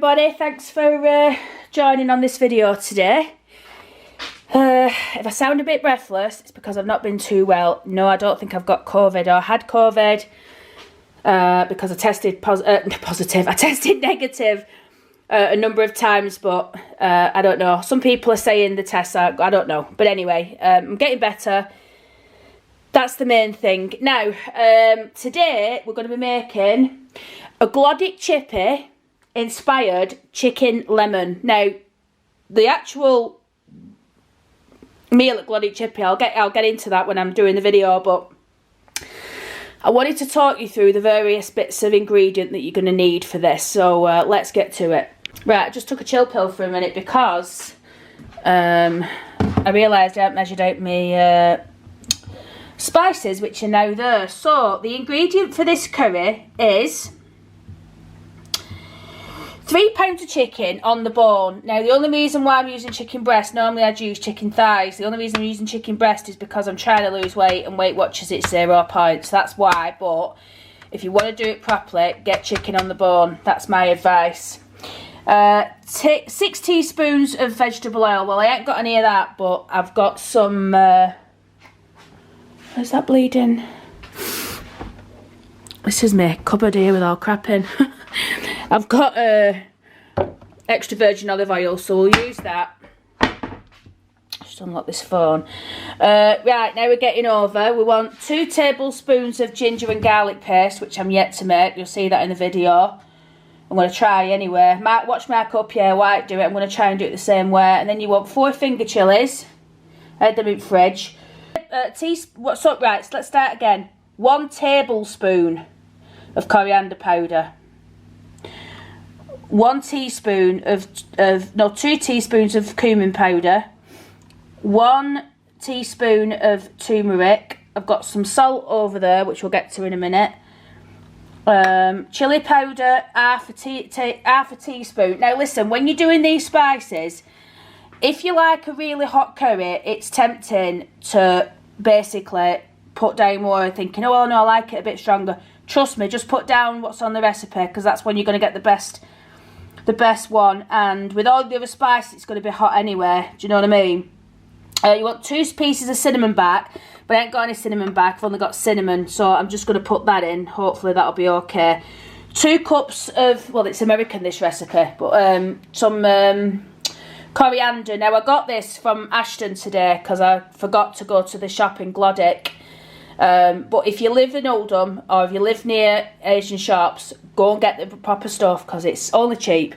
everybody, thanks for joining on this video today. If I sound a bit breathless, it's because I've not been too well. No, I don't think I've got COVID or had COVID because I tested I tested negative a number of times, but I don't know. Some people are saying the tests are, I don't know. But anyway, I'm getting better. That's the main thing. Now, today we're going to be making a Glodwick Chippy inspired chicken lemon. Now, the actual meal at Glodwick Chippy, I'll get into that when I'm doing the video, but I wanted to talk you through the various bits of ingredient that you're going to need for this. So let's get to it. Right, I just took a chill pill for a minute because I realised I hadn't measured out my spices, which are now there. So the ingredient for this curry is 3 pounds of chicken on the bone. Now, the only reason why I'm using chicken breast, normally I'd use chicken thighs. The only reason I'm using chicken breast is because I'm trying to lose weight and Weight Watchers it's 0 points. That's why. But if you want to do it properly, get chicken on the bone. That's my advice. 6 teaspoons of vegetable oil. Well, I ain't got any of that, but I've got some... where's that bleeding? This is my cupboard here with all crap in. I've got extra virgin olive oil, so we'll use that. Just unlock this phone. Right, now we're getting over. We want 2 tablespoons of ginger and garlic paste, which I'm yet to make. You'll see that in the video. I'm going to try anyway. Watch Mark up here, White do it. I'm going to try and do it the same way. And then you want 4 finger chilies. I had them in the fridge. Right, so let's start again. 1 tablespoon of coriander powder. 1 teaspoon of 2 teaspoons of cumin powder. 1 teaspoon of turmeric. I've got some salt over there, which we'll get to in a minute. Chili powder, half a teaspoon. Now listen, when you're doing these spices, if you like a really hot curry, it's tempting to basically put down more thinking, oh no, I like it a bit stronger. Trust me, just put down what's on the recipe, because that's when you're going to get the best one. And with all the other spices, it's going to be hot anyway. Do you know what I mean? You want 2 pieces of cinnamon back, but I ain't got any cinnamon back. I've only got cinnamon, so I'm just going to put that in. Hopefully that'll be okay. 2 cups of, well, it's American, this recipe, but some coriander. Now, I got this from Ashton today because I forgot to go to the shop in Glodwick. But if you live in Oldham or if you live near Asian shops, go and get the proper stuff because it's only cheap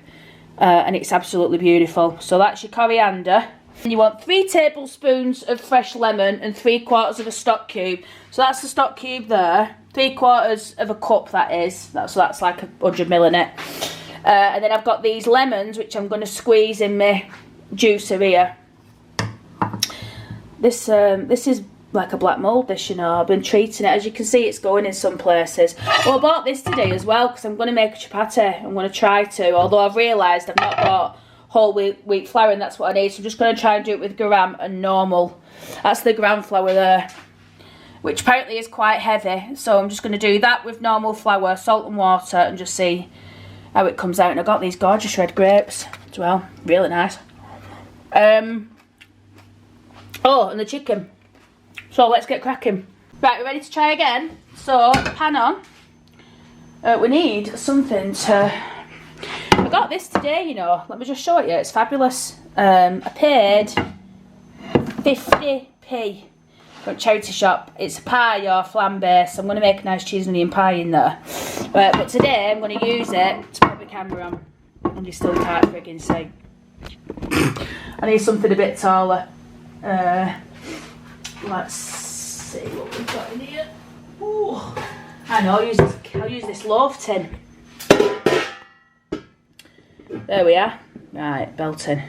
and it's absolutely beautiful. So that's your coriander. And you want 3 tablespoons of fresh lemon and 3/4 of a stock cube. So that's the stock cube there. 3/4 of a cup, that is. So that's like 100 ml in it. And then I've got these lemons, which I'm going to squeeze in my juicer here. This is like a black mould, this, you know. I've been treating it. As you can see, it's going in some places. Well, I bought this today as well because I'm going to make a chapati. I'm going to try to, although I've realised I've not got whole wheat flour and that's what I need. So I'm just going to try and do it with gram and normal. That's the gram flour there, which apparently is quite heavy. So I'm just going to do that with normal flour, salt and water, and just see how it comes out. And I got these gorgeous red grapes as well. Really nice. Oh, and the chicken. So let's get cracking. Right, we're ready to try again. So, pan on. We need something to... I got this today, you know. Let me just show it you. It's fabulous. I paid 50p from a charity shop. It's a pie or flambe, so I'm going to make a nice cheese and onion pie in there. But today I'm going to use it to put the camera on. And you still can't friggin' see. I need something a bit taller. Let's see what we've got in here. Ooh. I know, I'll use this loaf tin. There we are. Right, belting.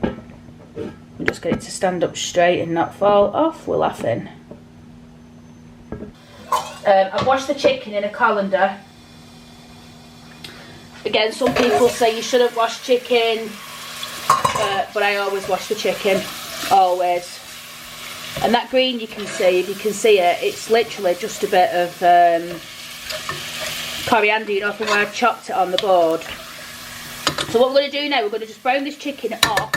We'll just get it to stand up straight and not fall off. We're laughing. I've washed the chicken in a colander. Again, some people say you shouldn't wash chicken, but I always wash the chicken. Always. And that green you can see, if you can see it, it's literally just a bit of coriander, you know, from where I chopped it on the board. So what we're going to do now, we're going to just brown this chicken off.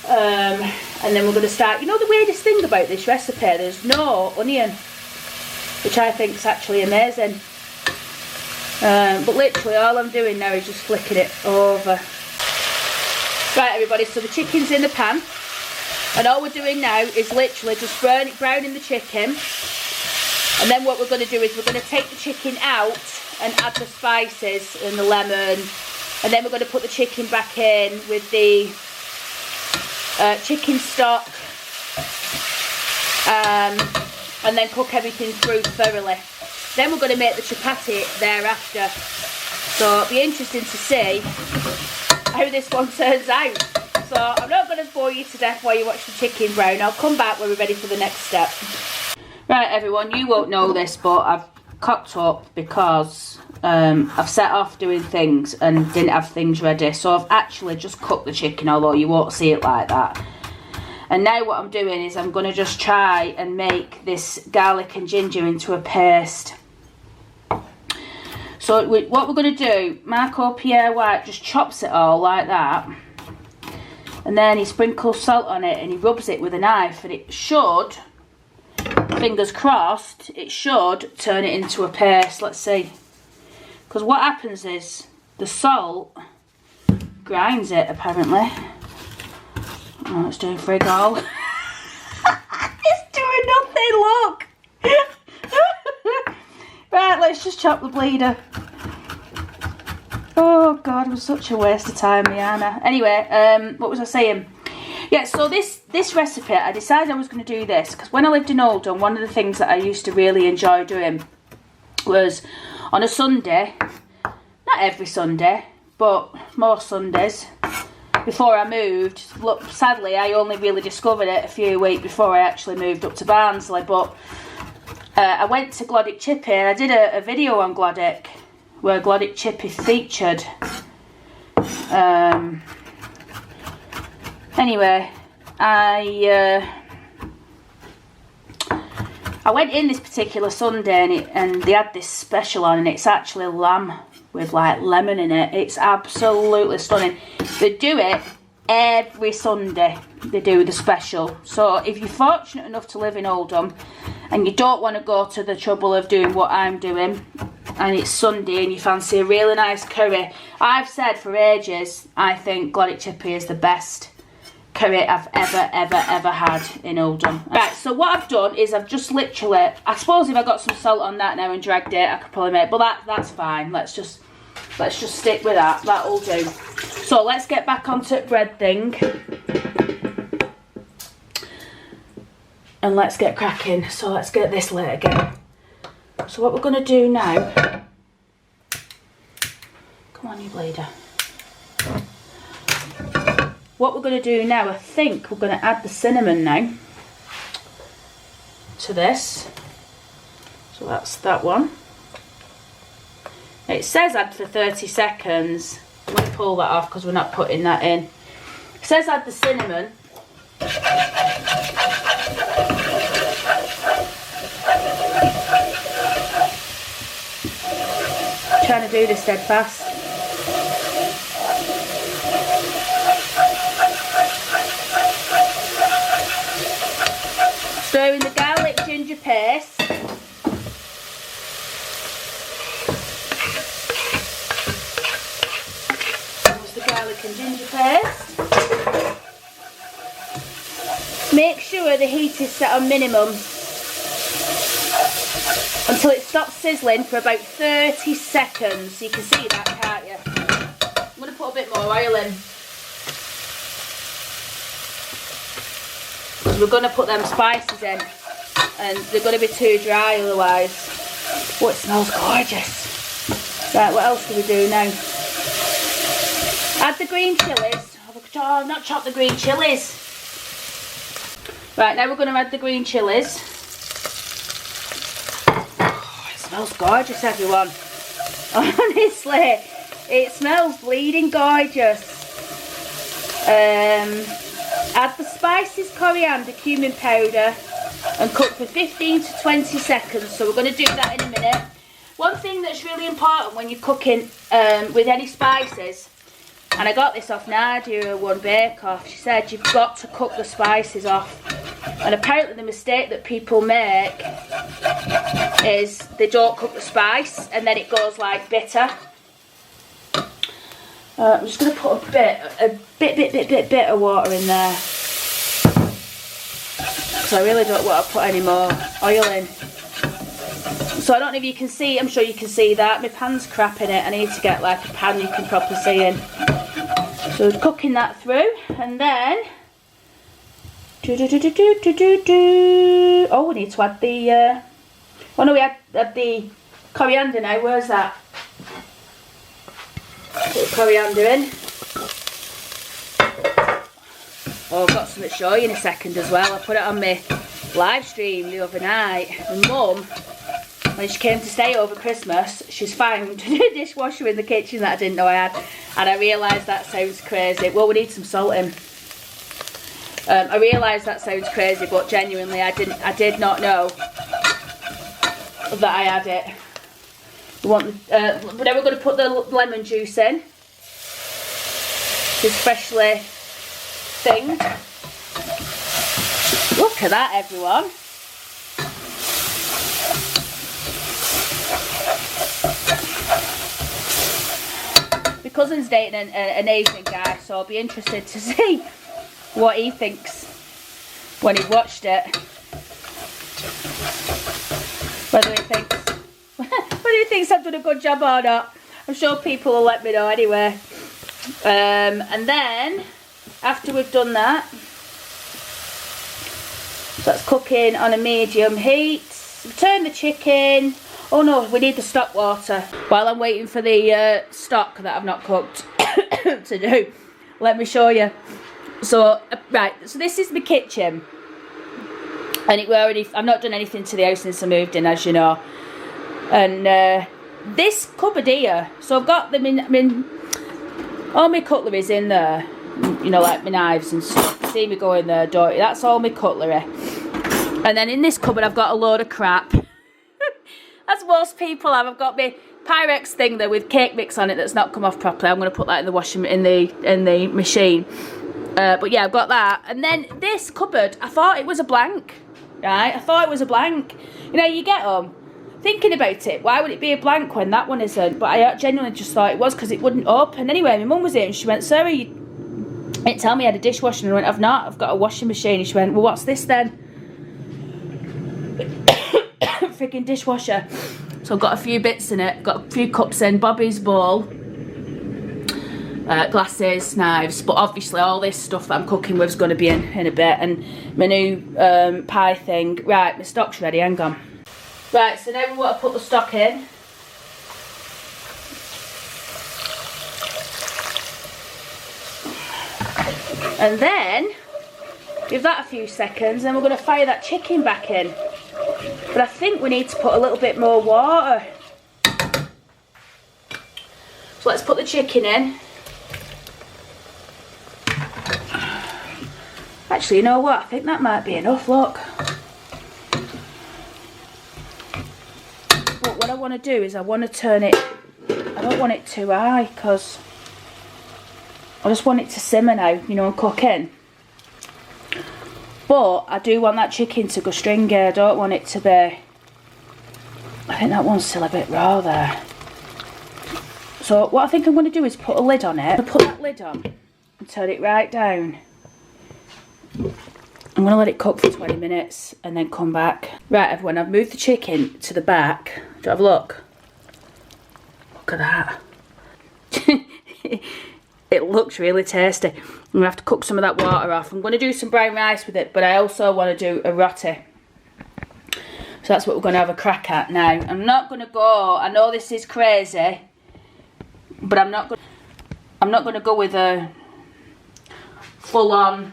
And then we're going to start, you know the weirdest thing about this recipe, there's no onion, which I think is actually amazing. But literally all I'm doing now is just flicking it over. Right everybody, so the chicken's in the pan, and all we're doing now is literally just browning the chicken. And then what we're going to do is we're going to take the chicken out and add the spices and the lemon, and then we're going to put the chicken back in with the chicken stock, and then cook everything through thoroughly. Then we're going to make the chapati thereafter. So it'll be interesting to see how this one turns out. So I'm not going to bore you to death while you watch the chicken brown. I'll come back when we're ready for the next step. Right everyone, you won't know this, but I've cocked up because I've set off doing things and didn't have things ready. So I've actually just cooked the chicken, although you won't see it like that. And now what I'm doing is I'm going to just try and make this garlic and ginger into a paste. So what we're going to do, Marco Pierre White just chops it all like that. And then he sprinkles salt on it and he rubs it with a knife. And it should, fingers crossed, it should turn it into a paste. Let's see. Because what happens is the salt grinds it apparently. Oh, it's doing frig all. It's doing nothing, look. Right, let's just chop the bleeder. Oh God, it was such a waste of time, Rihanna. Anyway, what was I saying? Yeah, so this recipe, I decided I was going to do this because when I lived in Oldham, one of the things that I used to really enjoy doing was on a Sunday, not every Sunday, but most Sundays, before I moved. Look, sadly, I only really discovered it a few weeks before I actually moved up to Barnsley, but I went to Glodwick Chippy and I did a video on Glodwick where Glodwick Chippy featured. Anyway, I went in this particular Sunday and they had this special on, and it's actually lamb with like lemon in it. It's absolutely stunning. They do it every Sunday. They do the special. So if you're fortunate enough to live in Oldham and you don't want to go to the trouble of doing what I'm doing, and it's Sunday and you fancy a really nice curry, I've said for ages I think Glodwick Chippy is the best curry I've ever had in Oldham. Right, so what I've done is I've just literally, I suppose if I got some salt on that now and dragged it, I could probably make, but that's fine. Let's just stick with that. That'll do. So let's get back onto the bread thing. And let's get cracking. So let's get this lit again. So what we're going to do now, come on you bleeder. What we're going to do now, I think we're going to add the cinnamon now to this. So that's that one. It says add for 30 seconds. I'm going to pull that off because we're not putting that in. It says add the cinnamon. I'm trying to do this dead fast. Stir in the garlic ginger paste. There's the garlic and ginger paste. Make sure the heat is set on minimum until it stops sizzling for about 30 seconds. You can see that, can't you? I'm going to put a bit more oil in. We're going to put them spices in and they're going to be too dry otherwise. Oh, it smells gorgeous. Right, what else do we do now? Add the green chillies. Oh, I've not chopped the green chillies. Right, now we're going to add the green chillies. Oh, it smells gorgeous, everyone. Honestly, it smells bleeding gorgeous. Add the spices, coriander, cumin powder and cook for 15 to 20 seconds. So we're going to do that in a minute. one thing that's really important when you're cooking with any spices, and I got this off Nadia at one bake off, she said you've got to cook the spices off. And apparently the mistake that people make is they don't cook the spice and then it goes like bitter. I'm just going to put a bit of water in there. So I really don't want to put any more oil in. So I don't know if you can see, I'm sure you can see that. My pan's crap in it. I need to get like a pan you can properly see in. So cooking that through, and then oh, we need to add the oh no, we had the coriander now. Where's that? Put the coriander in. Oh, I've got something to show you in a second as well. I put it on my live stream the other night. My mum, when she came to stay over Christmas, she's found a dishwasher in the kitchen that I didn't know I had, and I realised that sounds crazy. Well, we need some salt in. I realised that sounds crazy, but genuinely I did not know that I had it. Then we're going to put the lemon juice in. It's freshly thinged. Look at that, everyone. My cousin's dating an Asian guy, so I'll be interested to see what he thinks when he's watched it. Whether he thinks I've done a good job or not. I'm sure people will let me know anyway. And then after we've done that, so that's cooking on a medium heat. Turn the chicken. Oh no, we need the stock water. While I'm waiting for the stock that I've not cooked to do, let me show you. So right, so this is my kitchen, and I've not done anything to the house since I moved in, as you know. And this cupboard here, so I've got them in all my cutlery's in there, you know, like my knives and stuff. See me go in there, don't you? That's all my cutlery. And then in this cupboard I've got a load of crap. As most people have. I've got my Pyrex thing there with cake mix on it that's not come off properly. I'm going to put that in the washing in the machine. But yeah, I've got that. And then this cupboard, I thought it was a blank, right? I thought it was a blank. You know, you get them thinking about it. Why would it be a blank when that one isn't? But I genuinely just thought it was because it wouldn't open. Anyway, my mum was here and she went, Sarah, you didn't tell me I had a dishwasher. And I went, I've not. I've got a washing machine. And she went, well, what's this then? Freaking dishwasher. So I've got a few bits in it. Got a few cups in. Bobby's bowl. Glasses, knives, but obviously all this stuff that I'm cooking with is going to be in a bit, and my new pie thing. Right, my stock's ready, hang on. Right, so now we want to put the stock in. And then give that a few seconds, and we're going to fire that chicken back in. But I think we need to put a little bit more water. So let's put the chicken in. Actually, you know what? I think that might be enough, look. But what I want to do is I want to turn it, I don't want it too high because I just want it to simmer now, you know, and cook in. But I do want that chicken to go stringy. I don't want it to be, I think that one's still a bit raw there. So what I think I'm going to do is put a lid on it. I'm going to put that lid on and turn it right down. I'm going to let it cook for 20 minutes and then come back. Right, everyone, I've moved the chicken to the back. Do you have a look? Look at that. It looks really tasty. I'm going to have to cook some of that water off. I'm going to do some brown rice with it, but I also want to do a roti. So that's what we're going to have a crack at now. I'm not going to go, I know this is crazy, but I'm not going to go with a full-on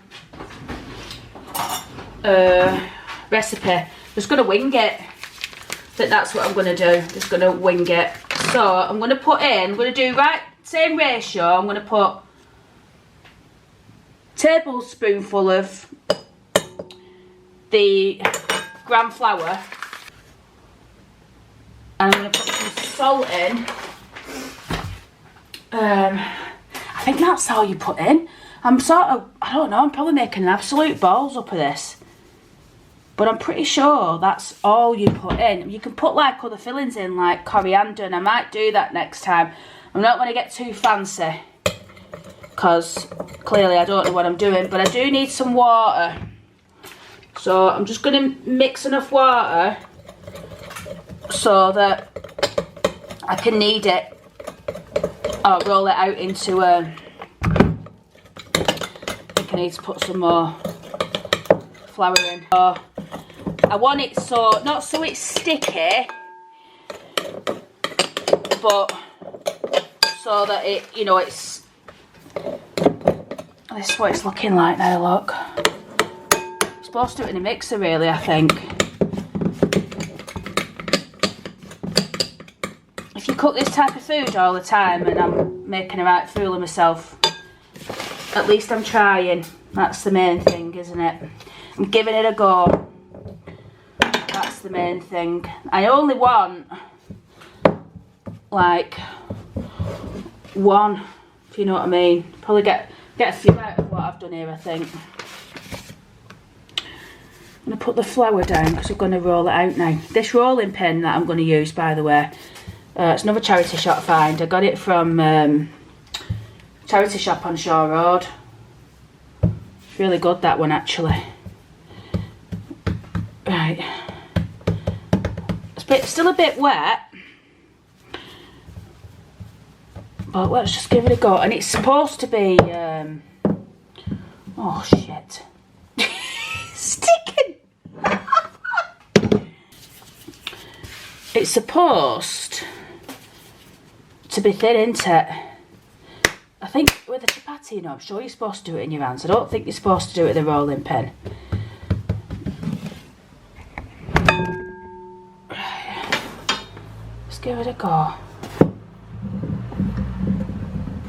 recipe. I'm just going to wing it. That's what I'm going to do. Just going to wing it. So I'm going to put in, I'm going to do right same ratio. I'm going to put a tablespoonful of the gram flour, and I'm going to put some salt in. I think that's all you put in. I'm sort of, I don't know, I'm probably making an absolute balls up of this. But I'm pretty sure that's all you put in. You can put like other fillings in, like coriander, and I might do that next time. I'm not going to get too fancy, because clearly I don't know what I'm doing, but I do need some water. So I'm just going to mix enough water so that I can knead it or roll it out into a... I think I need to put some more flour in. So I want it so, not so it's sticky, but so that it, you know, it's, this is what it's looking like now, look. I'm supposed to do it in a mixer really, I think. If you cook this type of food all the time and I'm making a right fool of myself, at least I'm trying. That's the main thing, isn't it? I'm giving it a go. That's the main thing. I only want like one, if you know what I mean. Probably get a few out of what I've done here, I think. I'm going to put the flour down because I'm going to roll it out now. This rolling pin that I'm going to use, by the way, it's another charity shop find. I got it from charity shop on Shaw Road. It's really good, that one, actually. Right. It's still a bit wet, but let's just give it a go. And it's supposed to be oh shit. Sticking. It's supposed to be thin, isn't it? I think with a chapati, you know, I'm sure you're supposed to do it in your hands. I don't think you're supposed to do it with a rolling pin. Let's give it a go.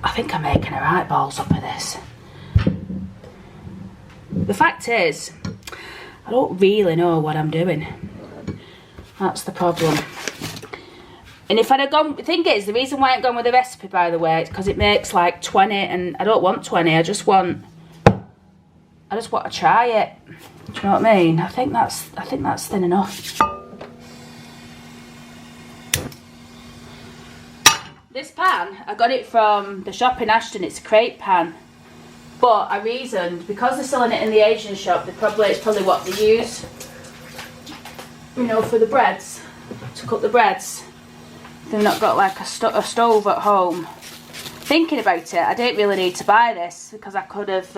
I think I'm making a right balls up of this. The fact is, I don't really know what I'm doing. That's the problem. And if I'd have gone, the thing is, the reason why I've gone with the recipe, by the way, is because it makes like 20, and I don't want 20, I just want to try it. Do you know what I mean? I think that's thin enough. This pan, I got it from the shop in Ashton. It's a crepe pan. But I reasoned, because they're selling it in the Asian shop, it's probably what they use, you know, for the breads, to cook the breads. They've not got like a stove at home. Thinking about it, I didn't really need to buy this, because I could have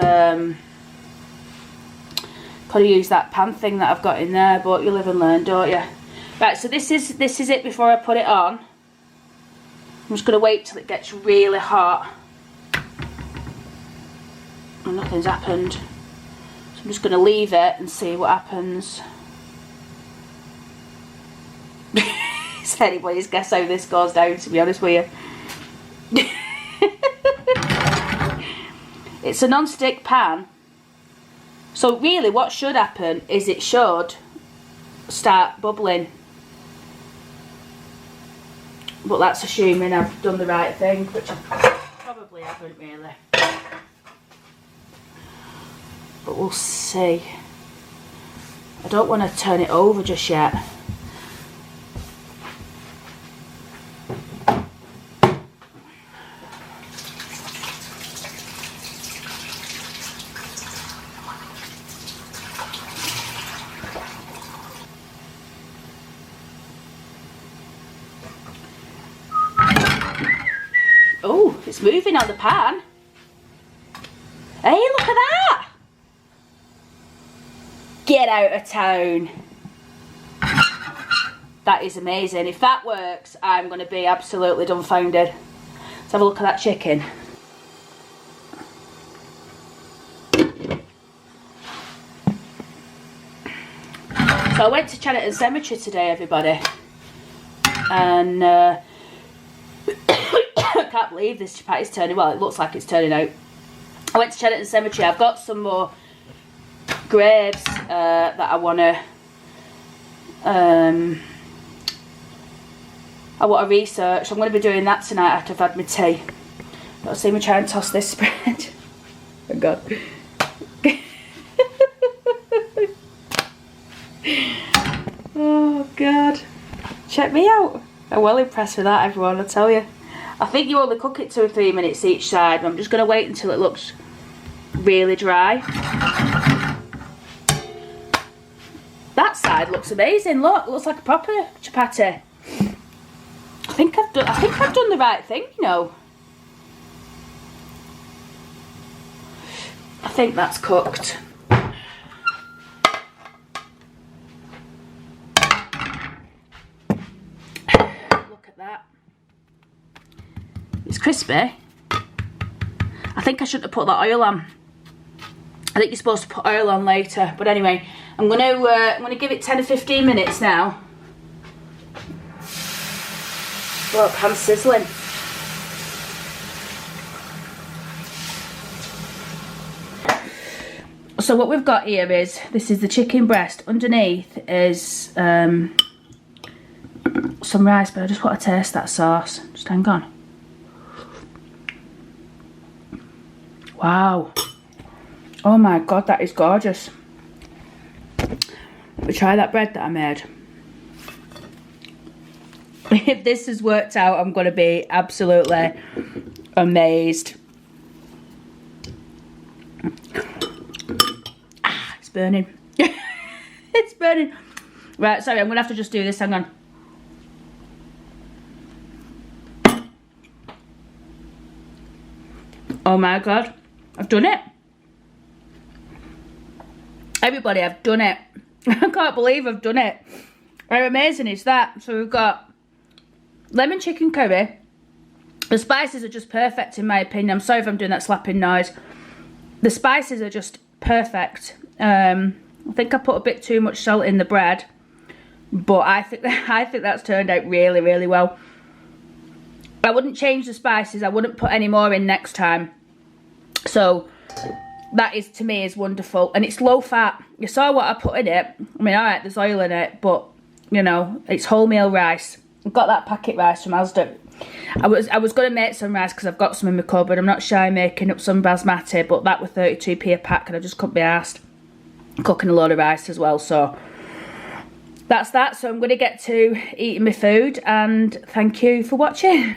used that pan thing that I've got in there, but you live and learn, don't you? Right, so this is it before I put it on. I'm just going to wait till it gets really hot. And nothing's happened. So I'm just going to leave it and see what happens. It's anybody's guess how this goes down, to be honest with you. It's a non-stick pan. So really what should happen is it should start bubbling. But that's assuming I've done the right thing, which I probably haven't really. But we'll see. I don't want to turn it over just yet. Oh, it's moving on the pan. Hey, look at that! Get out of town. That is amazing. If that works, I'm going to be absolutely dumbfounded. Let's have a look at that chicken. So I went to Chatterton Cemetery today, everybody. And I can't believe this chapati's turning, well, it looks like it's turning out. I went to Chatterton Cemetery. I've got some more graves that I want to I want to research. I'm going to be doing that tonight after I've had my tea. Let's see me try and toss this spread. Oh God. Oh God. Check me out. I'm well impressed with that, everyone, I tell you. I think you only cook it 2 or 3 minutes each side. I'm just going to wait until it looks really dry. That side looks amazing. Look, it looks like a proper chapati. I think I've done the right thing, you know. I think that's cooked. Look at that. It's crispy. I think I shouldn't have put that oil on. I think you're supposed to put oil on later. But anyway, I'm gonna give it 10 or 15 minutes now. Look, I'm sizzling. So what we've got here is, this is the chicken breast. Underneath is some rice, but I just want to taste that sauce. Just hang on. Wow. Oh my God, that is gorgeous. Let me try that bread that I made. If this has worked out, I'm going to be absolutely amazed. Ah, it's burning. It's burning. Right, sorry, I'm going to have to just do this. Hang on. Oh my God, I've done it. Everybody, I've done it. I can't believe I've done it. How amazing is that? So we've got lemon chicken curry. The spices are just perfect in my opinion. I'm sorry if I'm doing that slapping noise. The spices are just perfect. I think I put a bit too much salt in the bread, but I think that's turned out really, really well. I wouldn't change the spices. I wouldn't put any more in next time. So that is, to me, is wonderful. And it's low fat. You saw what I put in it. I mean, alright, there's oil in it, but you know, it's wholemeal rice. I've got that packet rice from Asda. I was going to make some rice because I've got some in my cupboard. I'm not shy making up some basmati, but that was 32p a pack and I just couldn't be arsed cooking a load of rice as well. So that's that. So I'm going to get to eating my food, and thank you for watching.